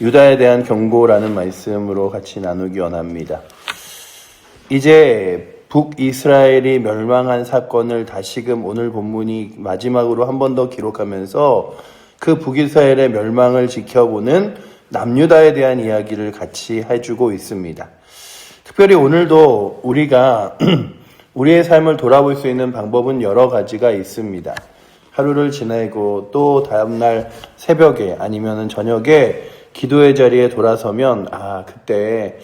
유다에 대한 경고라는 말씀으로 같이 나누기 원합니다. 이제 북이스라엘이 멸망한 사건을 다시금 오늘 본문이 마지막으로 한 번 더 기록하면서 그 북이스라엘의 멸망을 지켜보는 남유다에 대한 이야기를 같이 해주고 있습니다. 특별히 오늘도 우리가 우리의 삶을 돌아볼 수 있는 방법은 여러 가지가 있습니다. 하루를 지내고 또 다음날 새벽에 아니면은 저녁에 기도의 자리에 돌아서면 그때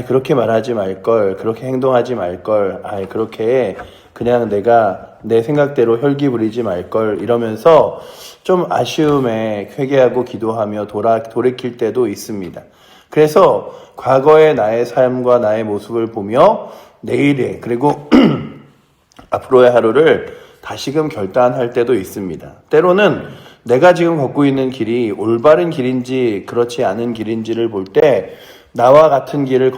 그렇게 말하지 말걸, 그렇게 행동하지 말걸, 그렇게 그냥 내가 내 생각대로 혈기 부리지 말걸 이러면서 좀 아쉬움에 회개하고 기도하며 돌이킬 때도 있습니다. 그래서 과거의 나의 삶과 나의 모습을 보며 내일의 그리고 앞으로의 하루를 다시금 결단할 때도 있습니다. 때로는 내가 지금 걷고 있는 길이 올바른 길인지 그렇지 않은 길인지를 볼 때 나와 같은 길을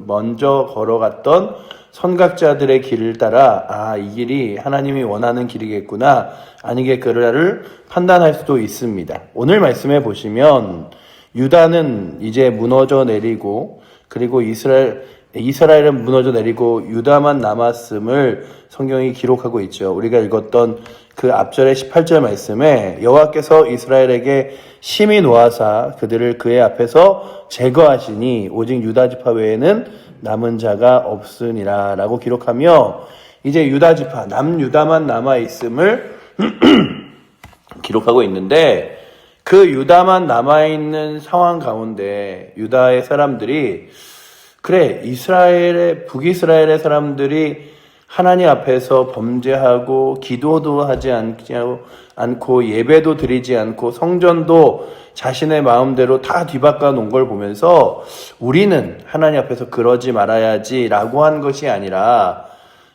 먼저 걸어갔던 선각자들의 길을 따라 이 길이 하나님이 원하는 길이겠구나 아니겠구나를 판단할 수도 있습니다. 오늘 말씀해 보시면 유다는 이제 무너져 내리고 그리고 이스라엘은 무너져 내리고 유다만 남았음을 성경이 기록하고 있죠. 우리가 읽었던 그 앞절의 18절 말씀에 여호와께서 이스라엘에게 심히 노하사 그들을 그의 앞에서 제거하시니 오직 유다 지파 외에는 남은 자가 없으니라 라고 기록하며 이제 유다 지파 남유다만 남아있음을 기록하고 있는데 그 유다만 남아있는 상황 가운데 유다의 사람들이 북이스라엘의 사람들이 하나님 앞에서 범죄하고 기도도 하지 않고 예배도 드리지 않고 성전도 자신의 마음대로 다 뒤바꿔 놓은 걸 보면서 우리는 하나님 앞에서 그러지 말아야지 라고 한 것이 아니라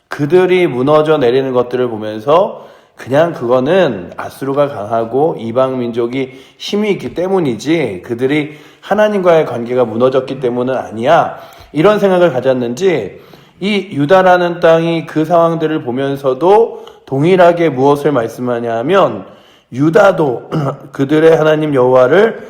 그들이 무너져 내리는 것들을 보면서 그냥 그거는 아수르가 강하고 이방 민족이 힘이 있기 때문이지 그들이 하나님과의 관계가 무너졌기 때문은 아니야. 이런 생각을 가졌는지 이 유다라는 땅이 그 상황들을 보면서도 동일하게 무엇을 말씀하냐 하면 유다도 그들의 하나님 여호와를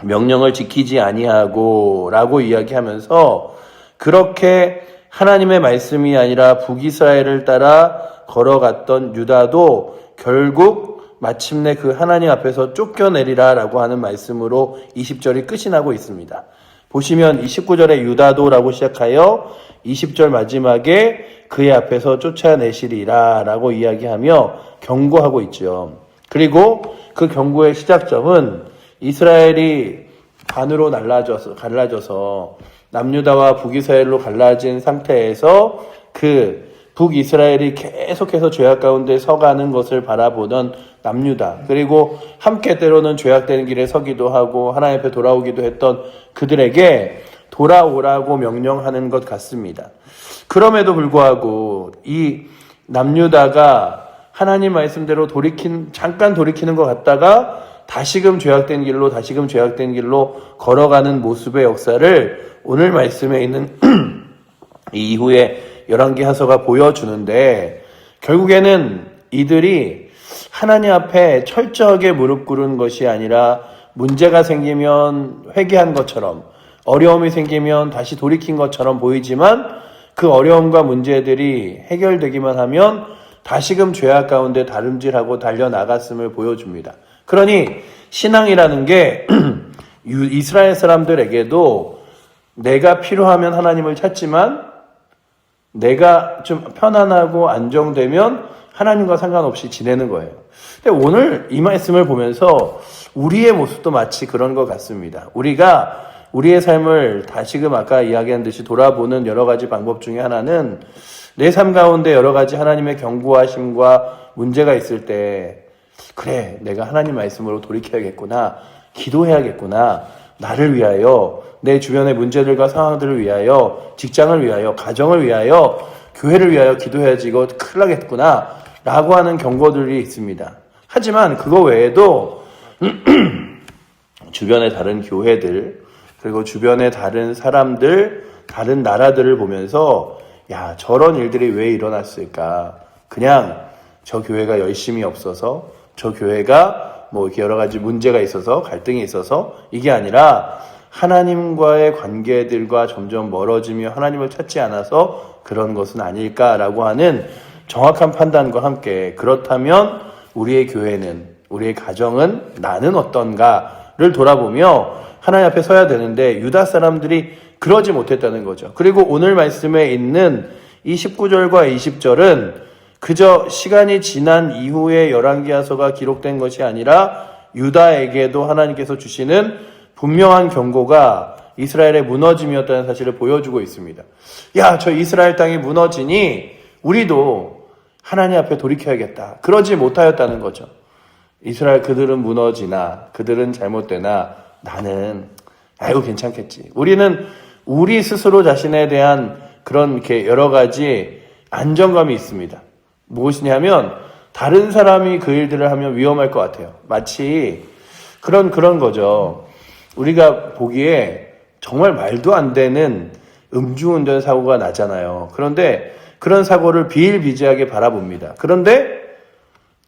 명령을 지키지 아니하고 라고 이야기하면서 그렇게 하나님의 말씀이 아니라 북이스라엘을 따라 걸어갔던 유다도 결국 마침내 그 하나님 앞에서 쫓겨내리라 라고 하는 말씀으로 20절이 끝이 나고 있습니다. 보시면 29절에 유다도라고 시작하여 20절 마지막에 그의 앞에서 쫓아내시리라 라고 이야기하며 경고하고 있죠. 그리고 그 경고의 시작점은 이스라엘이 반으로 갈라져서 남유다와 북이스라엘로 갈라진 상태에서 그 북이스라엘이 계속해서 죄악 가운데 서가는 것을 바라보던 남유다 그리고 함께 때로는 죄악되는 길에 서기도 하고 하나님 앞에 돌아오기도 했던 그들에게 돌아오라고 명령하는 것 같습니다. 그럼에도 불구하고 이 남유다가 하나님 말씀대로 잠깐 돌이키는 것 같다가 다시금 죄악된 길로 걸어가는 모습의 역사를 오늘 말씀에 있는 이 이후에 열왕기하서가 보여주는데 결국에는 이들이 하나님 앞에 철저하게 무릎 꿇은 것이 아니라 문제가 생기면 회개한 것처럼 어려움이 생기면 다시 돌이킨 것처럼 보이지만 그 어려움과 문제들이 해결되기만 하면 다시금 죄악 가운데 다름질하고 달려나갔음을 보여줍니다. 그러니 신앙이라는 게 이스라엘 사람들에게도 내가 필요하면 하나님을 찾지만 내가 좀 편안하고 안정되면 하나님과 상관없이 지내는 거예요. 근데 오늘 이 말씀을 보면서 우리의 모습도 마치 그런 것 같습니다. 우리가 우리의 삶을 다시금 아까 이야기한 듯이 돌아보는 여러 가지 방법 중에 하나는 내 삶 가운데 여러 가지 하나님의 경고하심과 문제가 있을 때 그래 내가 하나님 말씀으로 돌이켜야겠구나 기도해야겠구나 나를 위하여 내 주변의 문제들과 상황들을 위하여 직장을 위하여 가정을 위하여 교회를 위하여 기도해야지 이거 큰일 나겠구나 라고 하는 경고들이 있습니다. 하지만 그거 외에도 주변의 다른 교회들 그리고 주변의 다른 사람들 다른 나라들을 보면서 야 저런 일들이 왜 일어났을까 그냥 저 교회가 열심히 없어서 저 교회가 뭐 이렇게 여러 가지 문제가 있어서 갈등이 있어서 이게 아니라 하나님과의 관계들과 점점 멀어지며 하나님을 찾지 않아서 그런 것은 아닐까라고 하는 정확한 판단과 함께 그렇다면 우리의 교회는 우리의 가정은 나는 어떤가를 돌아보며 하나님 앞에 서야 되는데 유다 사람들이 그러지 못했다는 거죠. 그리고 오늘 말씀에 있는 이 19절과 20절은 그저 시간이 지난 이후에 열왕기하서가 기록된 것이 아니라 유다에게도 하나님께서 주시는 분명한 경고가 이스라엘의 무너짐이었다는 사실을 보여주고 있습니다. 야, 저 이스라엘 땅이 무너지니 우리도 하나님 앞에 돌이켜야겠다. 그러지 못하였다는 거죠. 이스라엘 그들은 무너지나 그들은 잘못되나 나는 아이고 괜찮겠지. 우리는 우리 스스로 자신에 대한 그런 이렇게 여러 가지 안정감이 있습니다. 무엇이냐면 다른 사람이 그 일들을 하면 위험할 것 같아요. 마치 그런 거죠. 우리가 보기에 정말 말도 안 되는 음주운전 사고가 나잖아요. 그런데 그런 사고를 비일비재하게 바라봅니다. 그런데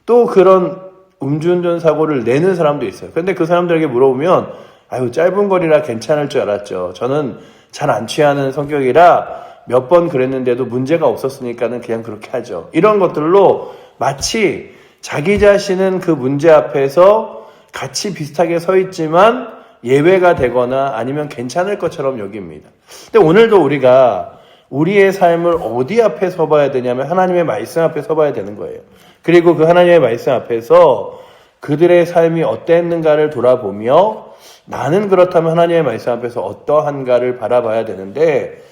또 그런 음주운전 사고를 내는 사람도 있어요. 그런데 그 사람들에게 물어보면 아유 짧은 거리라 괜찮을 줄 알았죠. 저는 잘 안 취하는 성격이라 몇 번 그랬는데도 문제가 없었으니까는 그냥 그렇게 하죠. 이런 것들로 마치 자기 자신은 그 문제 앞에서 같이 비슷하게 서 있지만 예외가 되거나 아니면 괜찮을 것처럼 여깁니다. 근데 오늘도 우리가 우리의 삶을 어디 앞에 서봐야 되냐면 하나님의 말씀 앞에 서봐야 되는 거예요. 그리고 그 하나님의 말씀 앞에서 그들의 삶이 어땠는가를 돌아보며 나는 그렇다면 하나님의 말씀 앞에서 어떠한가를 바라봐야 되는데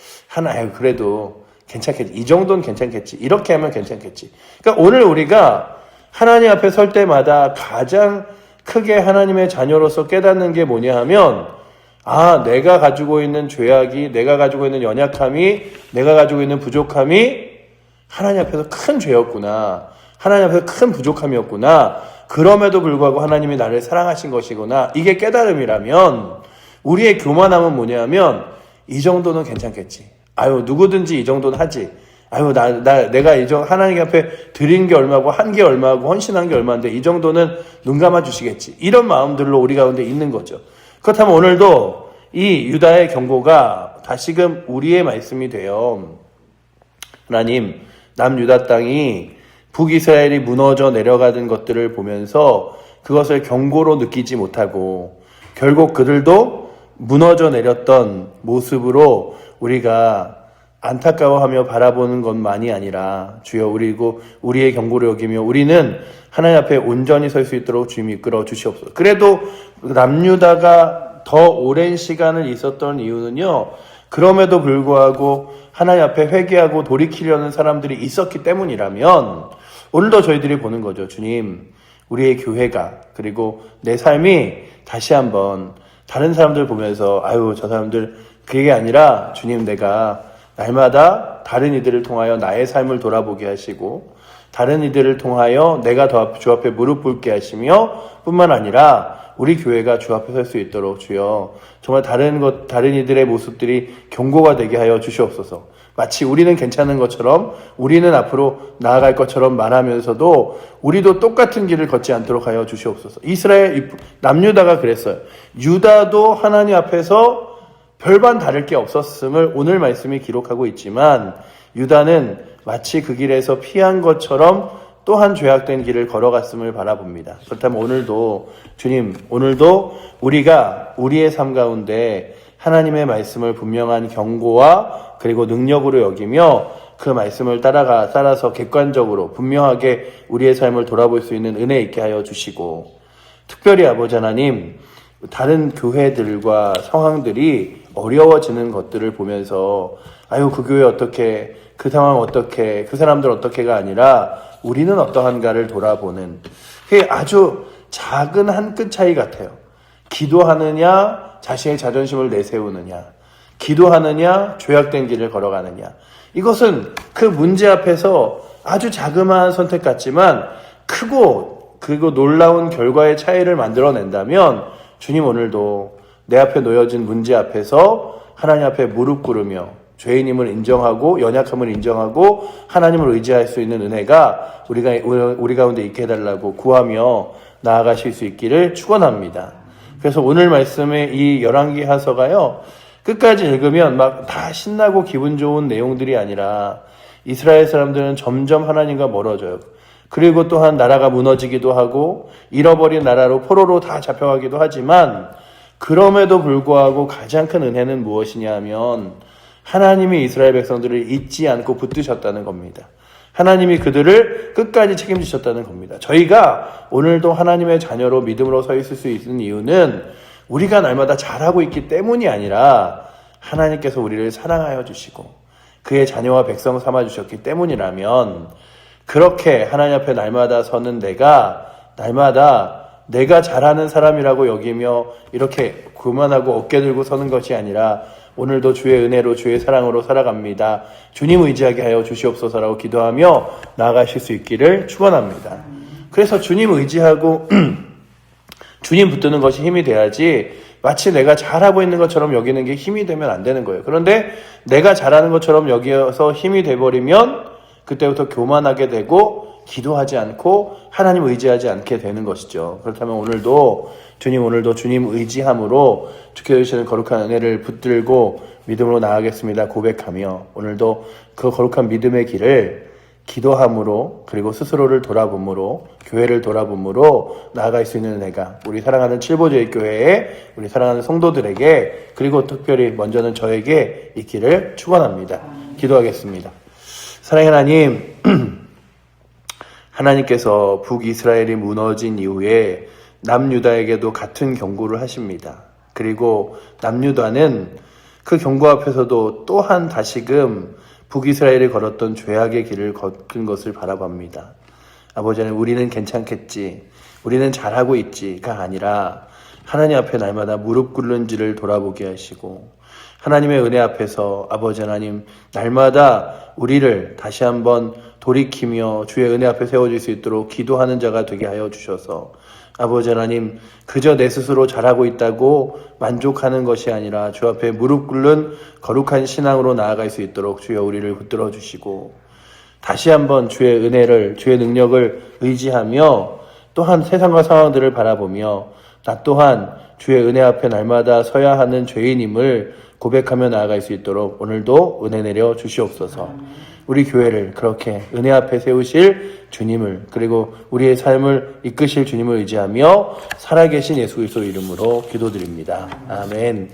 그래도 괜찮겠지. 이 정도는 괜찮겠지. 이렇게 하면 괜찮겠지. 그러니까 오늘 우리가 하나님 앞에 설 때마다 가장 크게 하나님의 자녀로서 깨닫는 게 뭐냐 하면 내가 가지고 있는 죄악이, 내가 가지고 있는 연약함이, 내가 가지고 있는 부족함이 하나님 앞에서 큰 죄였구나. 하나님 앞에서 큰 부족함이었구나. 그럼에도 불구하고 하나님이 나를 사랑하신 것이구나. 이게 깨달음이라면 우리의 교만함은 뭐냐면 이 정도는 괜찮겠지. 누구든지 이 정도는 하지. 내가 하나님 앞에 드린 게 얼마고 한 게 얼마고 헌신한 게 얼마인데 이 정도는 눈 감아 주시겠지. 이런 마음들로 우리 가운데 있는 거죠. 그렇다면 오늘도 이 유다의 경고가 다시금 우리의 말씀이 돼요. 하나님, 남유다 땅이 북이스라엘이 무너져 내려가는 것들을 보면서 그것을 경고로 느끼지 못하고 결국 그들도 무너져 내렸던 모습으로 우리가 안타까워하며 바라보는 것만이 아니라 주여 우리의 경고를 여기며 우리는 하나님 앞에 온전히 설 수 있도록 주님 이끌어 주시옵소서. 그래도 남유다가 더 오랜 시간을 있었던 이유는요. 그럼에도 불구하고 하나님 앞에 회개하고 돌이키려는 사람들이 있었기 때문이라면 오늘도 저희들이 보는 거죠. 주님, 우리의 교회가 그리고 내 삶이 다시 한번 다른 사람들 보면서 저 사람들 그게 아니라 주님 내가 날마다 다른 이들을 통하여 나의 삶을 돌아보게 하시고 다른 이들을 통하여 내가 주 앞에 무릎 꿇게 하시며 뿐만 아니라 우리 교회가 주 앞에 설 수 있도록 주여 정말 다른 이들의 모습들이 경고가 되게 하여 주시옵소서. 마치 우리는 괜찮은 것처럼 우리는 앞으로 나아갈 것처럼 말하면서도 우리도 똑같은 길을 걷지 않도록 하여 주시옵소서. 남유다가 그랬어요. 유다도 하나님 앞에서 별반 다를 게 없었음을 오늘 말씀이 기록하고 있지만 유다는 마치 그 길에서 피한 것처럼 또한 죄악된 길을 걸어갔음을 바라봅니다. 그렇다면 오늘도 주님, 오늘도 우리가 우리의 삶 가운데 하나님의 말씀을 분명한 경고와 그리고 능력으로 여기며 그 말씀을 따라서 객관적으로 분명하게 우리의 삶을 돌아볼 수 있는 은혜 있게 하여 주시고 특별히 아버지 하나님 다른 교회들과 상황들이 어려워지는 것들을 보면서 그 교회 어떻게, 그 상황 어떻게, 그 사람들 어떻게가 아니라 우리는 어떠한가를 돌아보는 그게 아주 작은 한 끗 차이 같아요. 기도하느냐, 자신의 자존심을 내세우느냐, 기도하느냐, 죄악된 길을 걸어가느냐. 이것은 그 문제 앞에서 아주 자그마한 선택 같지만 크고 그리고 놀라운 결과의 차이를 만들어낸다면 주님 오늘도 내 앞에 놓여진 문제 앞에서 하나님 앞에 무릎 꿇으며 죄인임을 인정하고 연약함을 인정하고 하나님을 의지할 수 있는 은혜가 우리 가운데 있게 해달라고 구하며 나아가실 수 있기를 축원합니다. 그래서 오늘 말씀의 이 열왕기하서가요, 끝까지 읽으면 막 다 신나고 기분 좋은 내용들이 아니라 이스라엘 사람들은 점점 하나님과 멀어져요. 그리고 또한 나라가 무너지기도 하고 잃어버린 나라로 포로로 다 잡혀가기도 하지만, 그럼에도 불구하고 가장 큰 은혜는 무엇이냐 하면 하나님이 이스라엘 백성들을 잊지 않고 붙드셨다는 겁니다. 하나님이 그들을 끝까지 책임지셨다는 겁니다. 저희가 오늘도 하나님의 자녀로 믿음으로 서 있을 수 있는 이유는 우리가 날마다 잘하고 있기 때문이 아니라 하나님께서 우리를 사랑하여 주시고 그의 자녀와 백성 삼아 주셨기 때문이라면, 그렇게 하나님 앞에 날마다 서는 날마다 내가 잘하는 사람이라고 여기며 이렇게 교만하고 어깨 들고 서는 것이 아니라 오늘도 주의 은혜로 주의 사랑으로 살아갑니다. 주님 의지하게 하여 주시옵소서라고 기도하며 나아가실 수 있기를 축원합니다. 그래서 주님 의지하고 주님 붙드는 것이 힘이 돼야지, 마치 내가 잘하고 있는 것처럼 여기는 게 힘이 되면 안 되는 거예요. 그런데 내가 잘하는 것처럼 여기서 힘이 돼버리면 그때부터 교만하게 되고 기도하지 않고 하나님 의지하지 않게 되는 것이죠. 그렇다면 오늘도 주님 의지함으로 주께 주시는 거룩한 은혜를 붙들고 믿음으로 나아가겠습니다 고백하며, 오늘도 그 거룩한 믿음의 길을 기도함으로, 그리고 스스로를 돌아봄으로, 교회를 돌아봄으로 나아갈 수 있는 은혜가 우리 사랑하는 칠보조의 교회에, 우리 사랑하는 성도들에게, 그리고 특별히 먼저는 저에게 있기를 축원합니다. 기도하겠습니다. 사랑의 하나님, 하나님께서 북이스라엘이 무너진 이후에 남유다에게도 같은 경고를 하십니다. 그리고 남유다는 그 경고 앞에서도 또한 다시금 북이스라엘이 걸었던 죄악의 길을 걷는 것을 바라봅니다. 아버지 하나님, 우리는 괜찮겠지, 우리는 잘하고 있지가 아니라 하나님 앞에 날마다 무릎 꿇는지를 돌아보게 하시고, 하나님의 은혜 앞에서 아버지 하나님 날마다 우리를 다시 한번 돌이키며 주의 은혜 앞에 세워질 수 있도록 기도하는 자가 되게 하여 주셔서, 아버지 하나님, 그저 내 스스로 잘하고 있다고 만족하는 것이 아니라 주 앞에 무릎 꿇는 거룩한 신앙으로 나아갈 수 있도록 주여 우리를 붙들어 주시고, 다시 한번 주의 은혜를, 주의 능력을 의지하며 또한 세상과 상황들을 바라보며 나 또한 주의 은혜 앞에 날마다 서야 하는 죄인임을 고백하며 나아갈 수 있도록 오늘도 은혜 내려 주시옵소서. 우리 교회를 그렇게 은혜 앞에 세우실 주님을, 그리고 우리의 삶을 이끄실 주님을 의지하며 살아계신 예수 그리스도 이름으로 기도드립니다. 아멘.